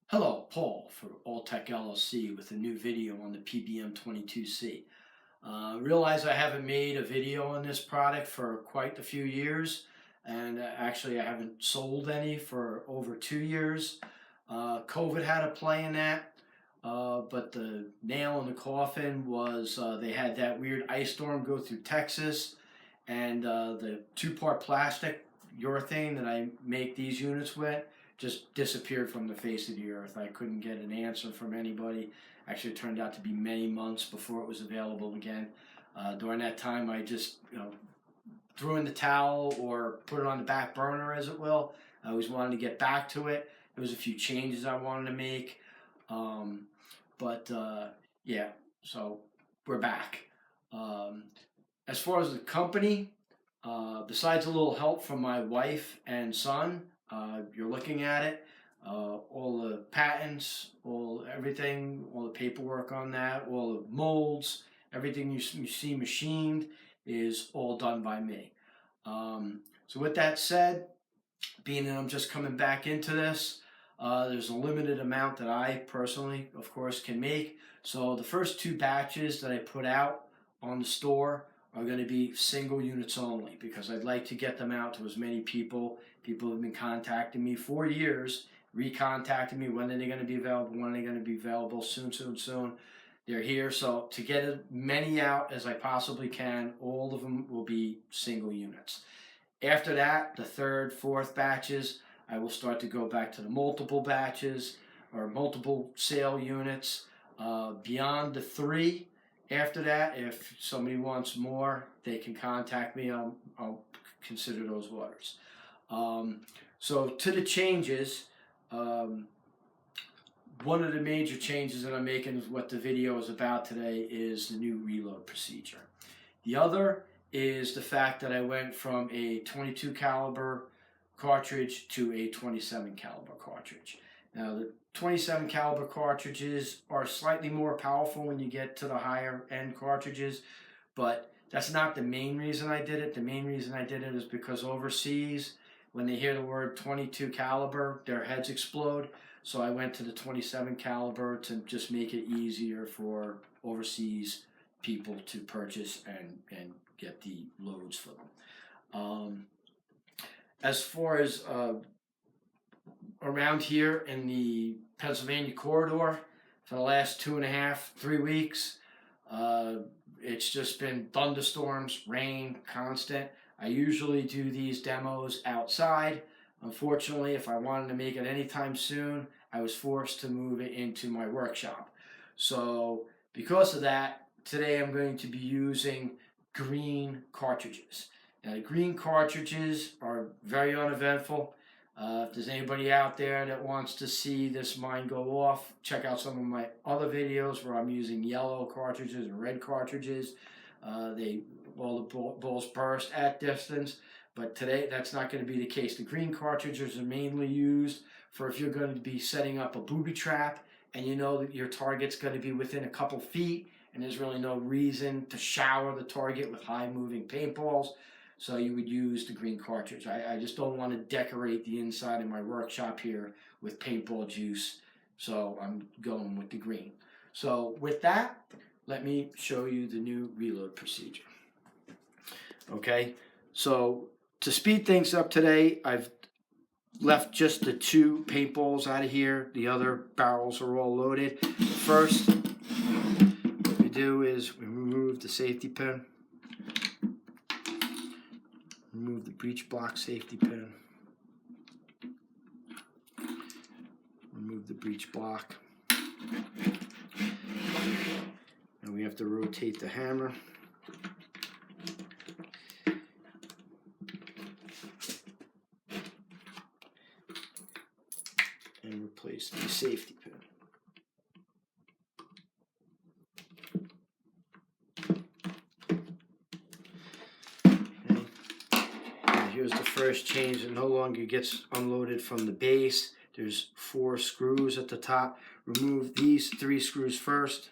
Hello, Paul for Alltech LLC with a new video on the PBM-22C. Realize I haven't made a video on this product for quite a few years, and actually I haven't sold any for over 2 years. COVID had a play in that, but the nail in the coffin was they had that weird ice storm go through Texas, and the two-part plastic urethane that I make these units with just disappeared from the face of the earth. I couldn't get an answer from anybody. Actually, it turned out to be many months before it was available again. During that time, I just threw in the towel or put it on the back burner, as it will. I always wanted to get back to it. There was a few changes I wanted to make, yeah. So we're back. As far as the company, besides a little help from my wife and son, you're looking at it. All the patents, everything, all the paperwork on that, all the molds, everything you see machined is all done by me. So with that said, being that I'm just coming back into this, there's a limited amount that I personally, of course, can make. So the first two batches that I put out on the store are going to be single units only, because I'd like to get them out to as many people. People have been contacting me for years, recontacting me, when are they going to be available, when are they going to be available, soon. They're here, so to get as many out as I possibly can, all of them will be single units. After that, the third, fourth batches, I will start to go back to the multiple batches or multiple sale units. Beyond the three, after that, if somebody wants more, they can contact me. I'll consider those orders. So to the changes, one of the major changes that I'm making, is what the video is about today, is the new reload procedure. The other is the fact that I went from a 22 caliber cartridge to a 27 caliber cartridge. Now the 27 caliber cartridges are slightly more powerful when you get to the higher end cartridges, but that's not the main reason I did it. The main reason I did it is because overseas, when they hear the word 22 caliber, their heads explode. So I went to the 27 caliber to just make it easier for overseas people to purchase and get the loads for them. As far as around here in the Pennsylvania corridor, for the last 2.5, 3 weeks, it's just been thunderstorms, rain, constant. I usually do these demos outside. Unfortunately, if I wanted to make it anytime soon, I was forced to move it into my workshop. So because of that, today I'm going to be using green cartridges. Now, the green cartridges are very uneventful. If there's anybody out there that wants to see this mine go off, check out some of my other videos where I'm using yellow cartridges and red cartridges. All the balls burst at distance, but today that's not going to be the case. The green cartridges are mainly used for if you're going to be setting up a booby trap and you know that your target's going to be within a couple feet and there's really no reason to shower the target with high moving paintballs. So you would use the green cartridge. I just don't want to decorate the inside of my workshop here with paintball juice, so I'm going with the green. So with that, let me show you the new reload procedure. Okay, so to speed things up today, I've left just the 2 paintballs out of here. The other barrels are all loaded. First, what we do is we remove the safety pin. Remove the breech block safety pin. Remove the breech block. And we have to rotate the hammer. And replace the safety pin. Here's the first change. It no longer gets unloaded from the base. There's 4 screws at the top. Remove these 3 screws first.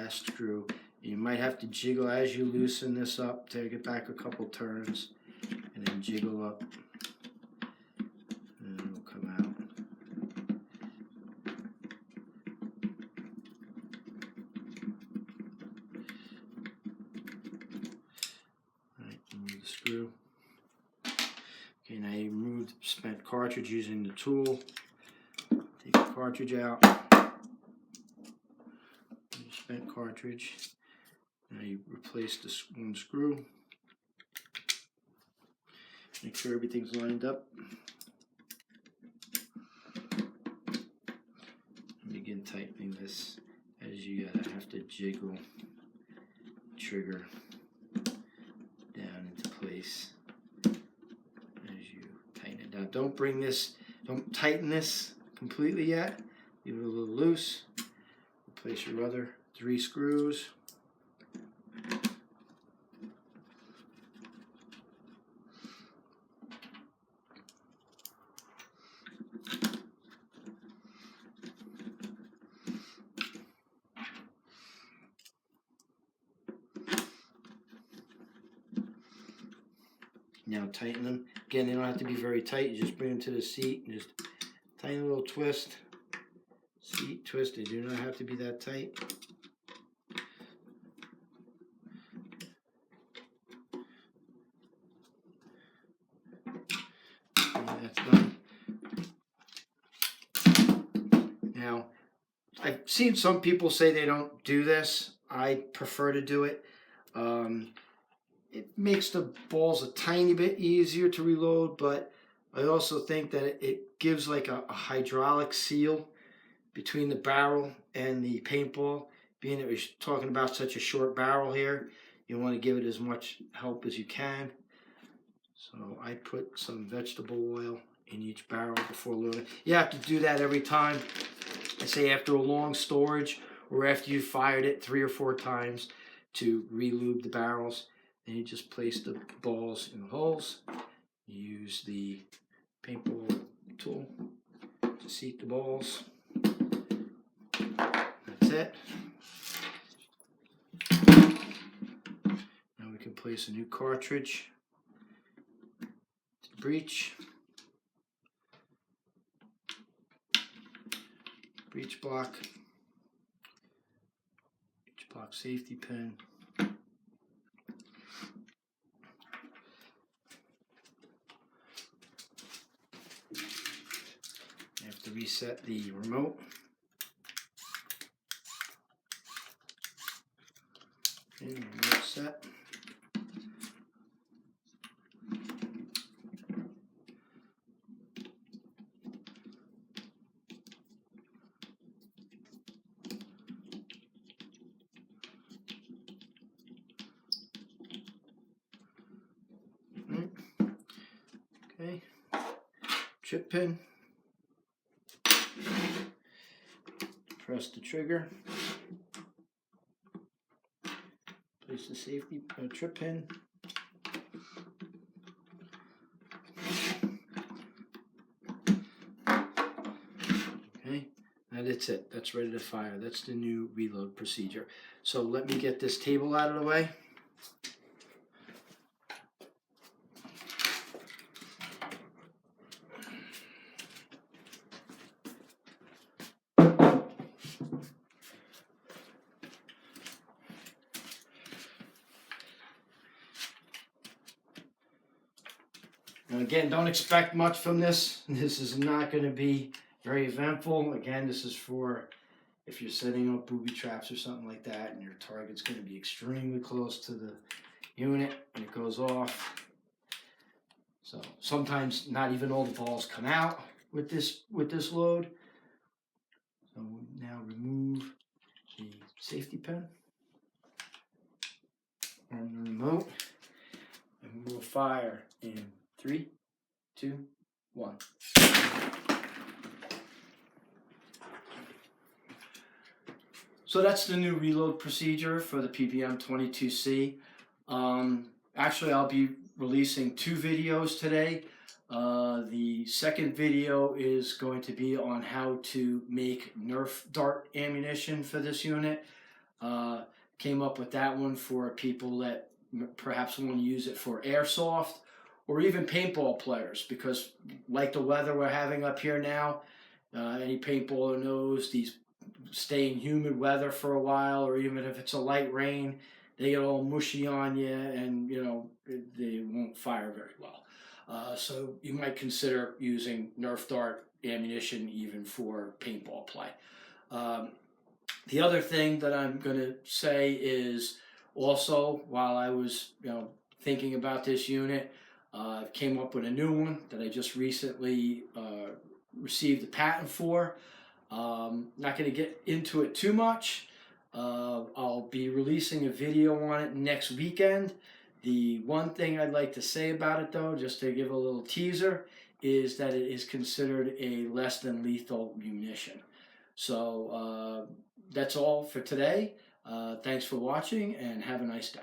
last screw. You might have to jiggle as you loosen this up, take it back a couple turns, and then jiggle up, and it'll come out. Alright, remove the screw. Okay, now you remove the spent cartridge using the tool. Take the cartridge out. Spent cartridge. Now you replace this one screw. Make sure everything's lined up. And begin tightening this as you have to jiggle the trigger down into place as you tighten it down. Don't tighten this completely yet. Leave it a little loose. Replace your other 3 screws. Now tighten them. Again, they don't have to be very tight. You just bring them to the seat and just tiny little twist. Seat twist. They do not have to be that tight. And that's done. Now, I've seen some people say they don't do this. I prefer to do it. It makes the balls a tiny bit easier to reload, but I also think that it gives like a hydraulic seal between the barrel and the paintball. Being that we're talking about such a short barrel here, you want to give it as much help as you can. So I put some vegetable oil in each barrel before loading. You have to do that every time. I say after a long storage or after you fired it 3 or 4 times to re-lube the barrels. Then you just place the balls in the holes. You use the paintball tool to seat the balls. That's it. Now we can place a new cartridge to the breech block, safety pin. You have to reset the remote. Okay, remote set. Okay, chip pin. Press the trigger. Place the safety trip pin. Okay, and that's it. That's ready to fire. That's the new reload procedure. So let me get this table out of the way. And again, don't expect much from this. This is not going to be very eventful. Again, this is for if you're setting up booby traps or something like that and your target's going to be extremely close to the unit and it goes off. So sometimes not even all the balls come out with this load. So now remove the safety pin on the remote and we'll fire in 3, 2, 1. So that's the new reload procedure for the PBM-22C. Actually, I'll be releasing 2 videos today. The second video is going to be on how to make Nerf dart ammunition for this unit. came up with that one for people that perhaps want to use it for airsoft or even paintball players, because like the weather we're having up here now, any paintballer knows these stay in humid weather for a while, or even if it's a light rain, they get all mushy on you, and they won't fire very well. So you might consider using Nerf dart ammunition even for paintball play. Um, the other thing that I'm going to say is also, while I was thinking about this unit, I came up with a new one that I just recently received a patent for. Not going to get into it too much. I'll be releasing a video on it next weekend. The one thing I'd like to say about it, though, just to give a little teaser, is that it is considered a less than lethal munition. So that's all for today. Thanks for watching, and have a nice day.